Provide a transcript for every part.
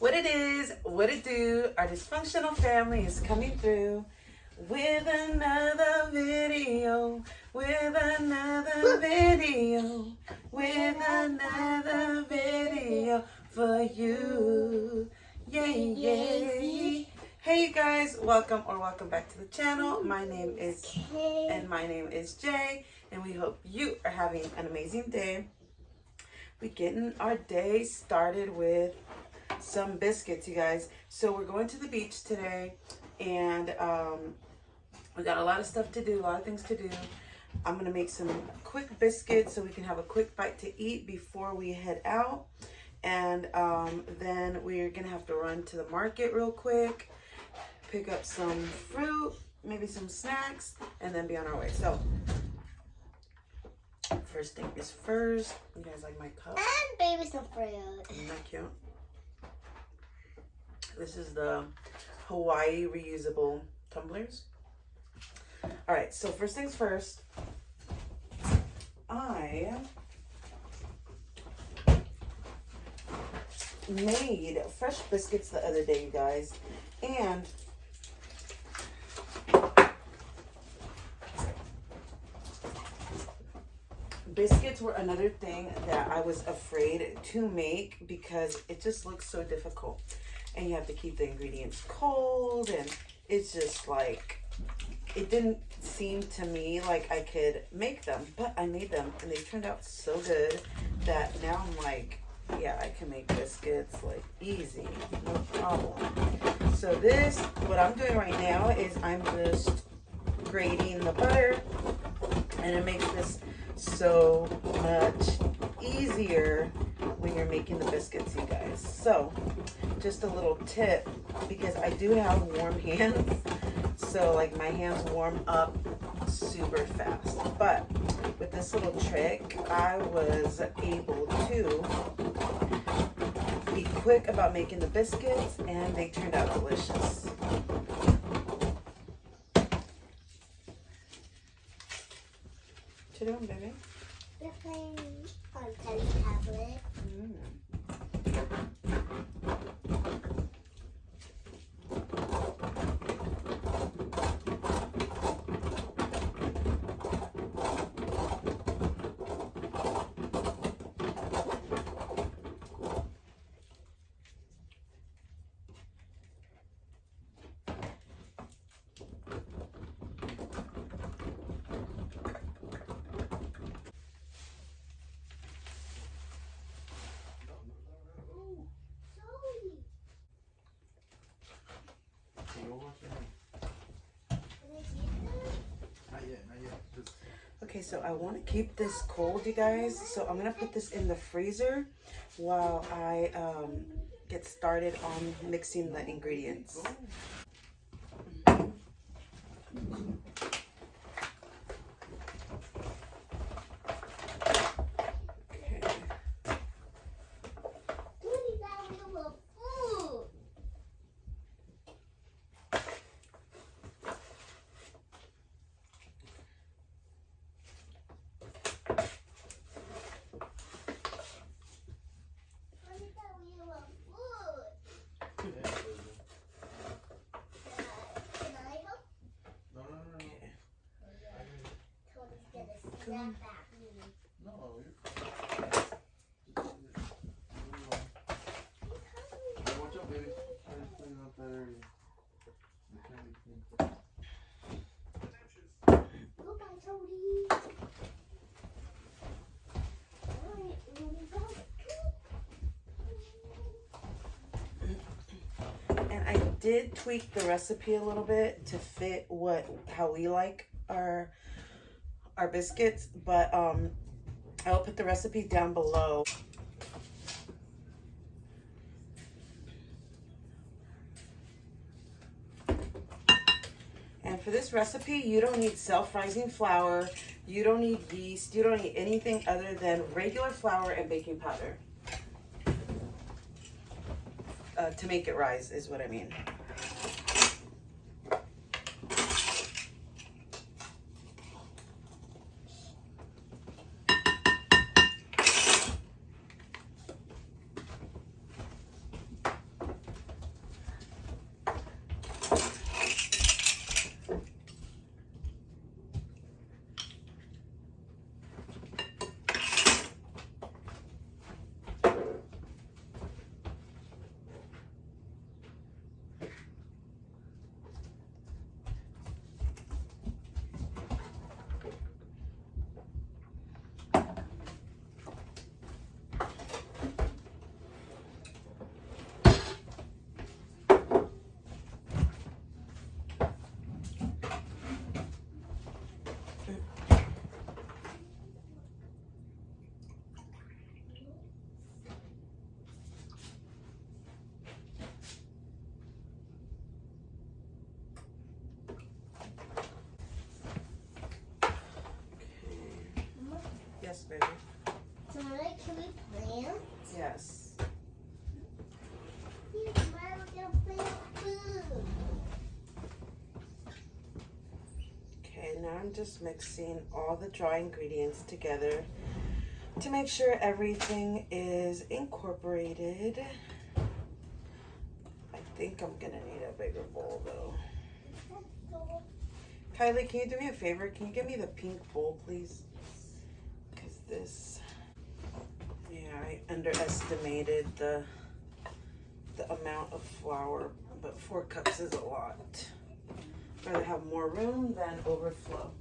What it is, what it do, our dysfunctional family is coming through with another video, with another video, with another video for you. Yay, yay. Hey you guys, welcome back to the channel. My name is Jay, and we hope you are having an amazing day. We're getting our day started with some biscuits, you guys. So we're going to the beach today, and we got a lot of stuff to do, a lot of things to do. I'm gonna make some quick biscuits so we can have a quick bite to eat before we head out, and then we're gonna have to run to the market real quick, pick up some fruit, maybe some snacks, and then be on our way. So first thing is first. You guys like my cup? And baby some fruit. Isn't that cute? This is the Hawaii reusable tumblers. All right, so first things first, I made fresh biscuits the other day, you guys, and biscuits were another thing that I was afraid to make because it just looks so difficult, and you have to keep the ingredients cold, and it's just like, it didn't seem to me like I could make them, but I made them and they turned out so good that now I'm like, yeah, I can make biscuits like easy, no problem. So this, what I'm doing right now is I'm just grating the butter, and it makes this so much easier when you're making the biscuits, you guys. So just a little tip, because I do have warm hands, so like my hands warm up super fast, but with this little trick I was able to be quick about making the biscuits, and they turned out delicious. What you doing, baby? We're playing on Teddy's tablet. Okay, so I want to keep this cold, you guys, so I'm gonna put this in the freezer while I get started on mixing the ingredients. And I did tweak the recipe a little bit to fit how we like our biscuits, but I'll put the recipe down below. And for this recipe, you don't need self-rising flour, you don't need yeast, you don't need anything other than regular flour and baking powder. To make it rise is what I mean. Yes, baby. So can we plant? Yes. Yeah, tomorrow we're gonna plant food. Okay, now I'm just mixing all the dry ingredients together to make sure everything is incorporated. I think I'm gonna need a bigger bowl though. Kylie, can you do me a favor? Can you give me the pink bowl, please? Because this, yeah, I underestimated the amount of flour, but 4 cups is a lot. I'd rather have more room than overflow.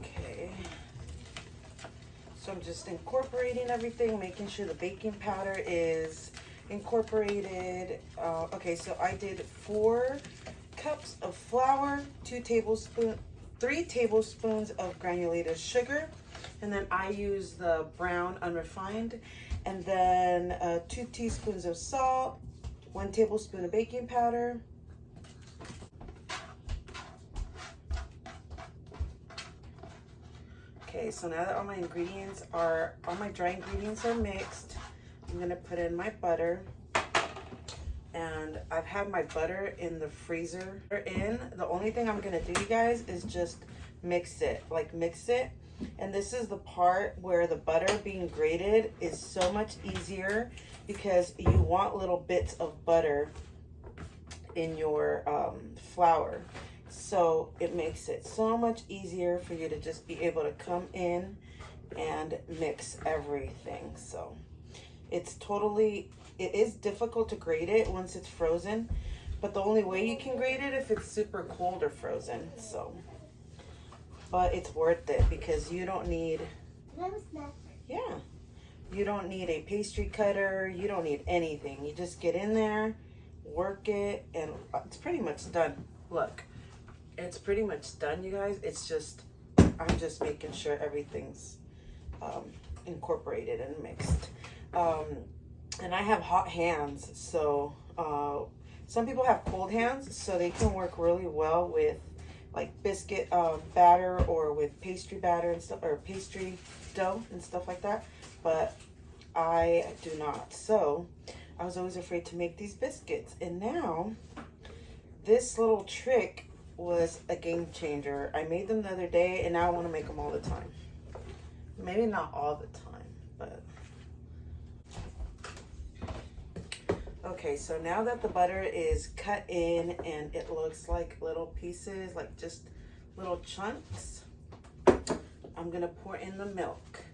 Okay. So I'm just incorporating everything, making sure the baking powder is incorporated. Okay, so I did 4 cups of flour, 3 tablespoons of granulated sugar, and then I use the brown unrefined, and then 2 teaspoons of salt, 1 tablespoon of baking powder. Okay, so now that all my dry ingredients are mixed, I'm gonna put in my butter. And I've had my butter in the freezer. The only thing I'm gonna do, you guys, is just mix it. And this is the part where the butter being grated is so much easier because you want little bits of butter in your flour. So it makes it so much easier for you to just be able to come in and mix everything. So it is difficult to grate it once it's frozen, but the only way you can grate it if it's super cold or frozen. So, but it's worth it because you don't need, you don't need a pastry cutter. You don't need anything. You just get in there, work it, and it's pretty much done. Look, it's pretty much done, you guys. It's just, I'm just making sure everything's incorporated and mixed. And I have hot hands, so some people have cold hands, so they can work really well with like biscuit batter or with pastry batter and stuff, or pastry dough and stuff like that. But I do not. So I was always afraid to make these biscuits, and now this little trick was a game changer. I made them the other day, and now I want to make them all the time. Maybe not all the time, but. Okay, so now that the butter is cut in and it looks like little pieces, like just little chunks, I'm gonna pour in the milk.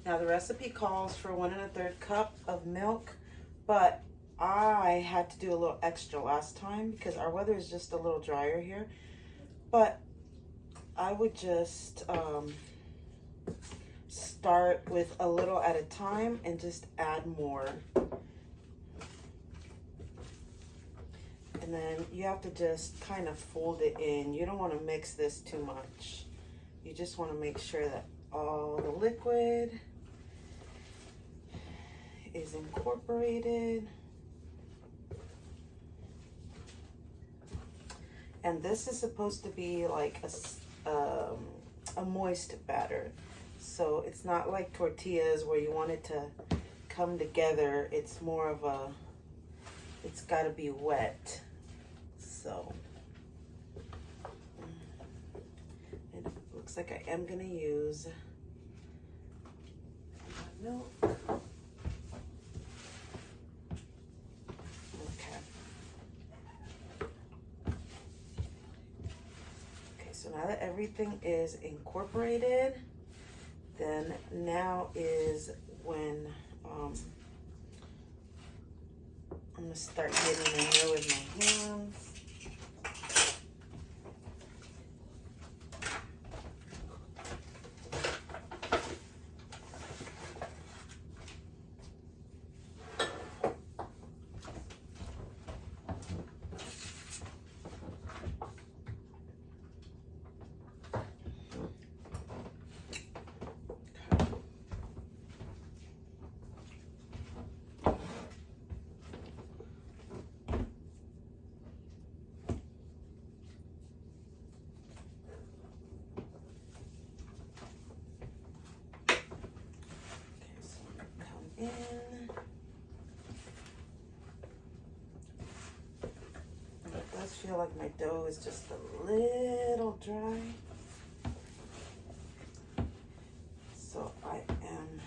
Now the recipe calls for 1 1/3 cup of milk, but I had to do a little extra last time because our weather is just a little drier here. But I would just start with a little at a time and just add more. And then you have to just kind of fold it in. You don't want to mix this too much. You just want to make sure that all the liquid is incorporated. And this is supposed to be like a moist batter. So it's not like tortillas where you want it to come together. It's more of a, it's got to be wet. So, and it looks like I am going to use milk. Okay. Okay, so now that everything is incorporated, then now is when I'm going to start getting in there with my hands. feel like my dough is just a little dry. So I am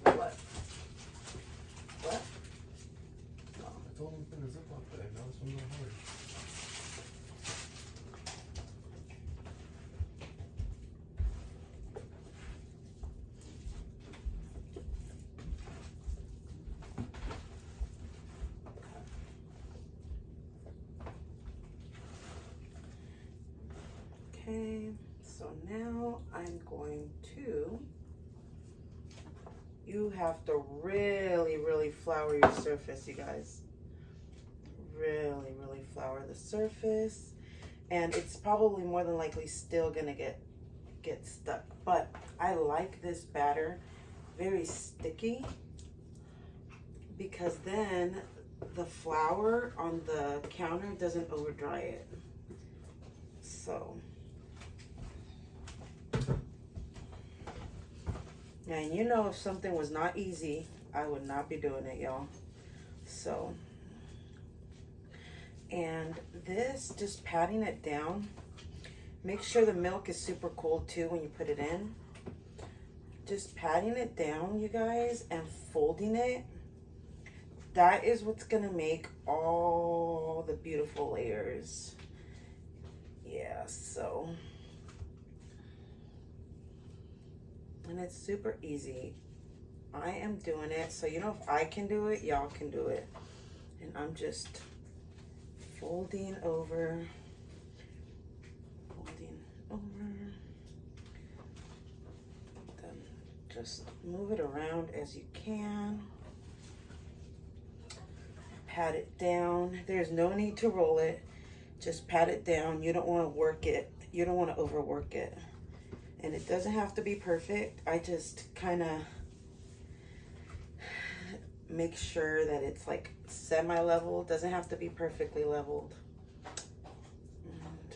what? What? I told him to put a Ziploc bag. Now this one's not hard. Okay, so now I'm going to, you have to really flour your surface, you guys. Really flour the surface. And it's probably more than likely still gonna get stuck. But I like this batter very sticky, because then the flour on the counter doesn't over dry it. So. And you know, if something was not easy, I would not be doing it, y'all. So, and this, just patting it down. Make sure the milk is super cold too when you put it in. Just patting it down, you guys, and folding it. That is what's gonna make all the beautiful layers. Yeah, so. And it's super easy. I am doing it. So, you know, if I can do it, y'all can do it. And I'm just folding over. Then just move it around as you can. Pat it down. There's no need to roll it. Just pat it down. You don't want to work it. You don't want to overwork it. And it doesn't have to be perfect. I just kind of make sure that it's like semi-level. It doesn't have to be perfectly leveled. And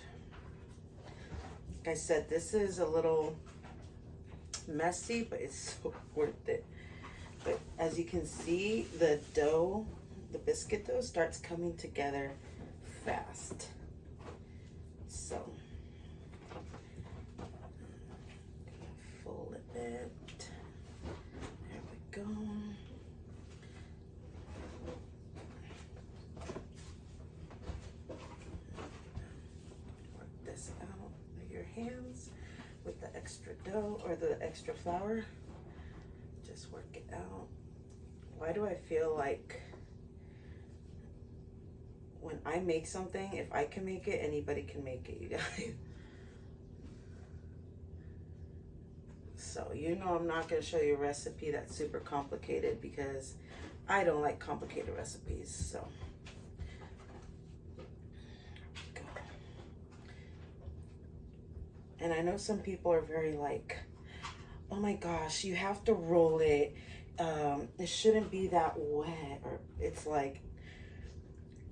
like I said, this is a little messy, but it's so worth it. But as you can see, the dough, the biscuit dough starts coming together fast. So. It. There we go. Work this out with your hands with the extra dough or the extra flour. Just work it out. Why do I feel like when I make something, if I can make it, anybody can make it, you guys? So, you know, I'm not going to show you a recipe that's super complicated because I don't like complicated recipes. So, and I know some people are very like, oh my gosh, you have to roll it. It shouldn't be that wet. Or it's like,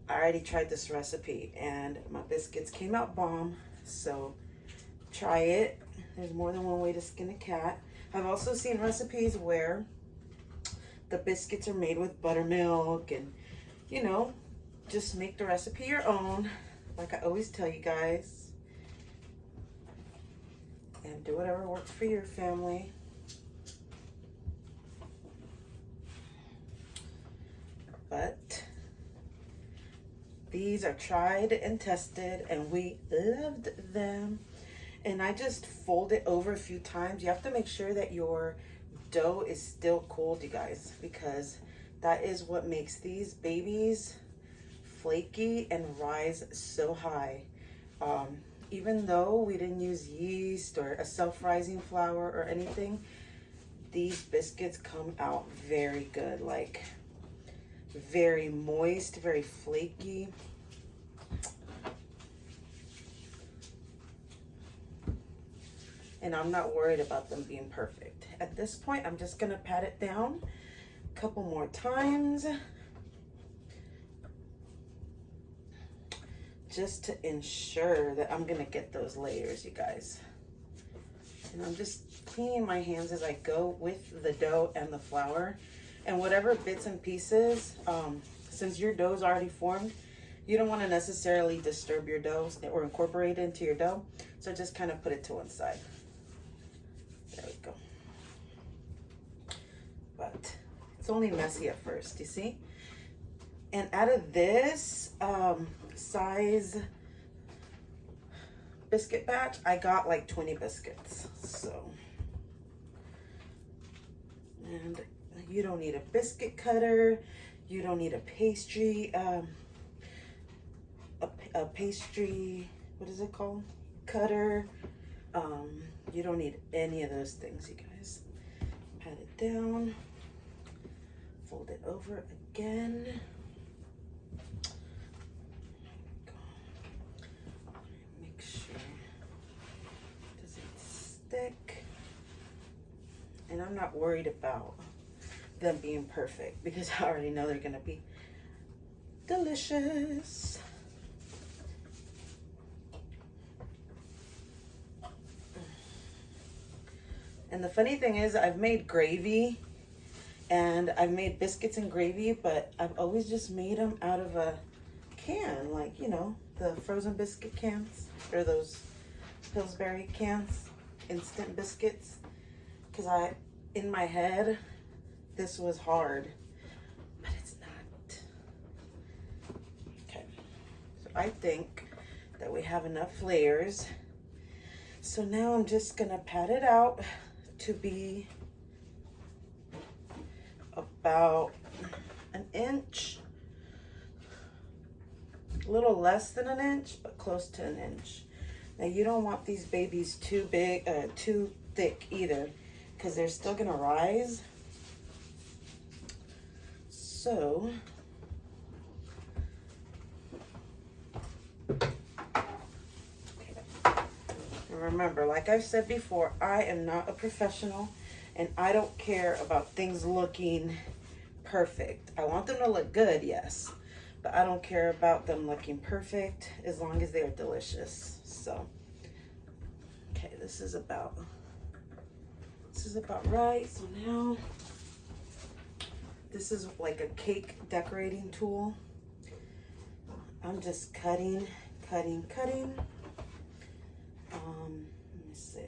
I already tried this recipe and my biscuits came out bomb. So, try it. There's more than one way to skin a cat. I've also seen recipes where the biscuits are made with buttermilk and, you know, just make the recipe your own. Like I always tell you guys. And do whatever works for your family. But these are tried and tested and we loved them. And I just fold it over a few times. You have to make sure that your dough is still cold, you guys, because that is what makes these babies flaky and rise so high. Even though we didn't use yeast or a self-rising flour or anything, these biscuits come out very good, like very moist, very flaky. And I'm not worried about them being perfect. At this point, I'm just gonna pat it down a couple more times. Just to ensure that I'm gonna get those layers, you guys. And I'm just cleaning my hands as I go with the dough and the flour. And whatever bits and pieces, since your dough is already formed, you don't want to necessarily disturb your dough or incorporate it into your dough. So just kind of put it to one side. There we go. But it's only messy at first, you see? And out of this size biscuit batch, I got like 20 biscuits. So, and you don't need a biscuit cutter. You don't need a pastry, a pastry, what is it called? Cutter. You don't need any of those things, you guys. Pat it down. Fold it over again. Make sure it doesn't stick. And I'm not worried about them being perfect because I already know they're gonna be delicious. And the funny thing is, I've made gravy and I've made biscuits and gravy, but I've always just made them out of a can, like, you know, the frozen biscuit cans or those Pillsbury cans, instant biscuits. Because in my head, this was hard, but it's not. Okay, so I think that we have enough layers. So now I'm just gonna pat it out to be about an inch, a little less than an inch, but close to an inch. Now you don't want these babies too big, too thick either, because they're still gonna rise. So remember, like I've said before, I am not a professional and I don't care about things looking perfect. I want them to look good, yes, but I don't care about them looking perfect as long as they are delicious. So, okay, this is about right. So now, this is like a cake decorating tool. I'm just cutting. Let me see.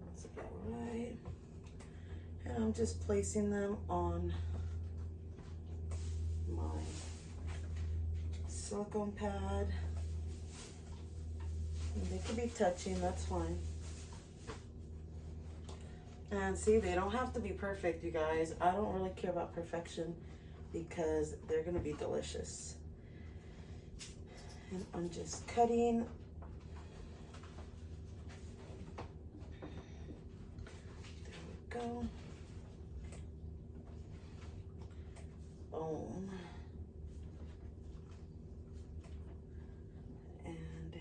That's about right. And I'm just placing them on my silicone pad. And they could be touching, that's fine. And see, they don't have to be perfect, you guys. I don't really care about perfection because they're gonna be delicious. And I'm just cutting. There we go. Boom. And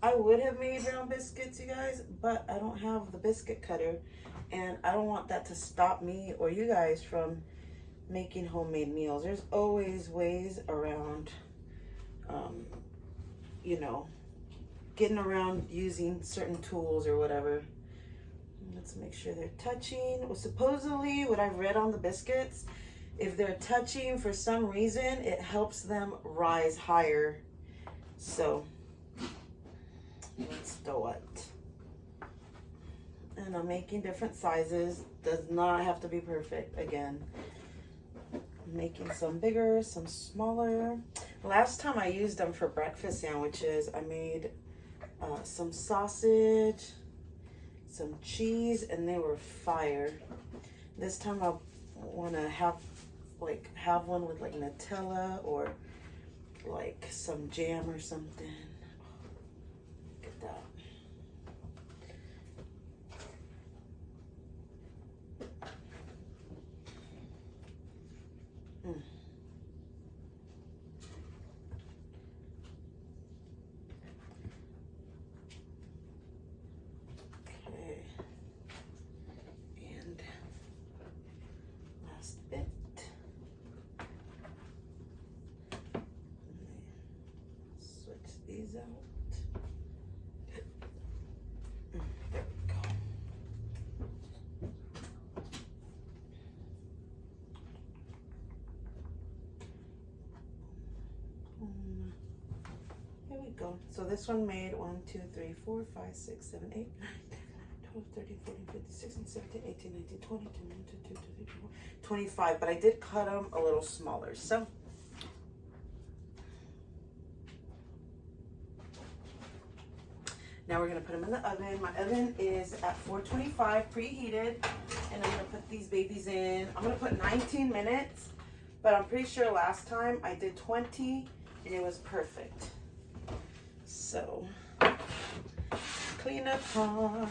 I would have made round biscuits, you guys, but I don't have the biscuit cutter, and I don't want that to stop me or you guys from making homemade meals. There's always ways around you know, getting around using certain tools or whatever. Let's make sure they're touching. Well, supposedly what I've read on the biscuits, if they're touching for some reason, it helps them rise higher. So let's do it. And I'm making different sizes. Does not have to be perfect. Again, I'm making some bigger, some smaller. Last time I used them for breakfast sandwiches, I made some sausage, some cheese, and they were fire. This time I want to have one with like Nutella or like some jam or something. Look at that. These out. There go. So this one made 1, 2, 3, 4, 5, 6, 7, 8, 9, 10, 12, 13, 14, 15, 16, 17, 18, 19, 20, 21, 22, 23, 24, 25. But I did cut them a little smaller. So now we're gonna put them in the oven. My oven is at 425 preheated, and I'm gonna put these babies in. I'm gonna put 19 minutes, but I'm pretty sure last time I did 20 and it was perfect. So, clean up time.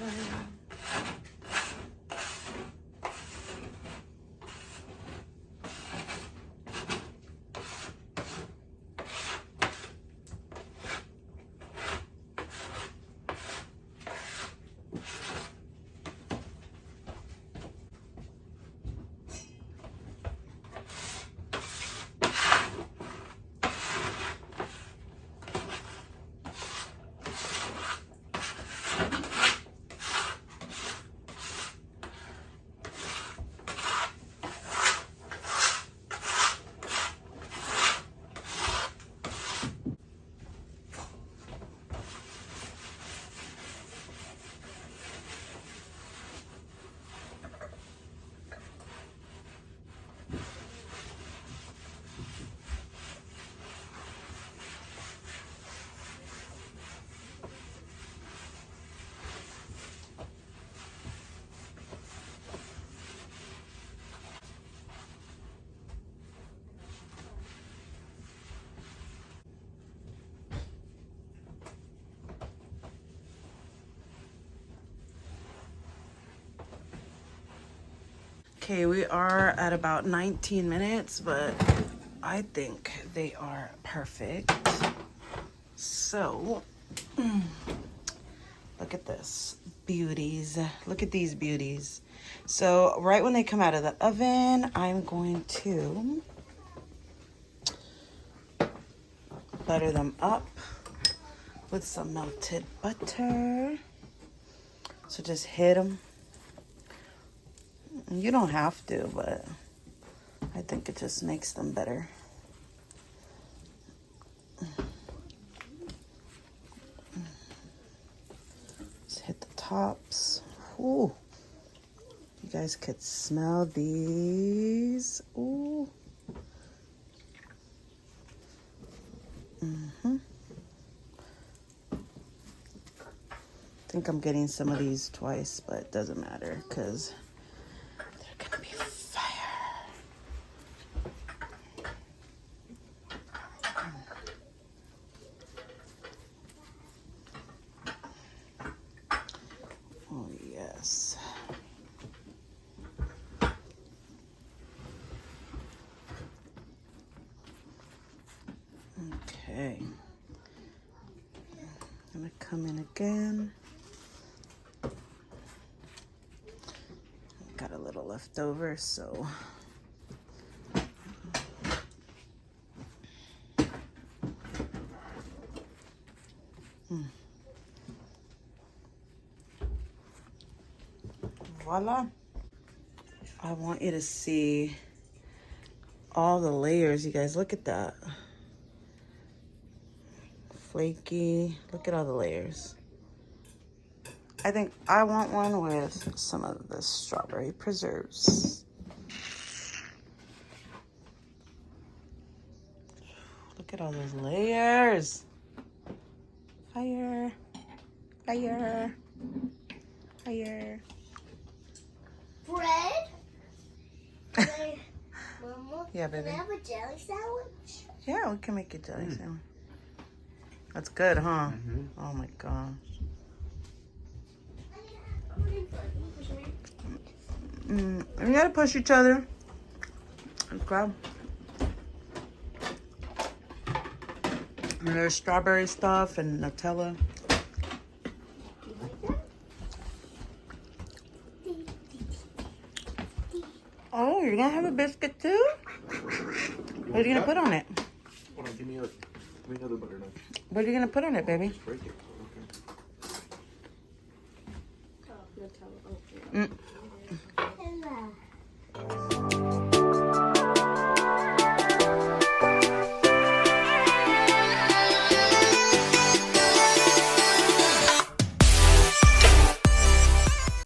Okay, we are at about 19 minutes, but I think they are perfect. So, look at this. Beauties. Look at these beauties. So, right when they come out of the oven, I'm going to butter them up with some melted butter. So, just hit them. You don't have to, but I think it just makes them better. Just hit the tops. Ooh. You guys could smell these. Ooh. I think I'm getting some of these twice, but it doesn't matter because they're gonna be fire. Oh yes. Okay. I'm gonna come in again. Got a little left over, so voila. I want you to see all the layers, you guys. Look at that. Flaky. Look at all the layers. I think I want one with some of the strawberry preserves. Look at all those layers. Fire. Fire. Fire. Bread? Mama, Yeah, baby. can I have a jelly sandwich? Yeah, we can make a jelly sandwich. That's good, huh? Oh my gosh. You gotta push each other. Grab. And there's strawberry stuff and Nutella. Oh, you're gonna have a biscuit too? What are you gonna put on it? Hold on, give me another butter knife. What are you gonna put on it, baby? Just break it.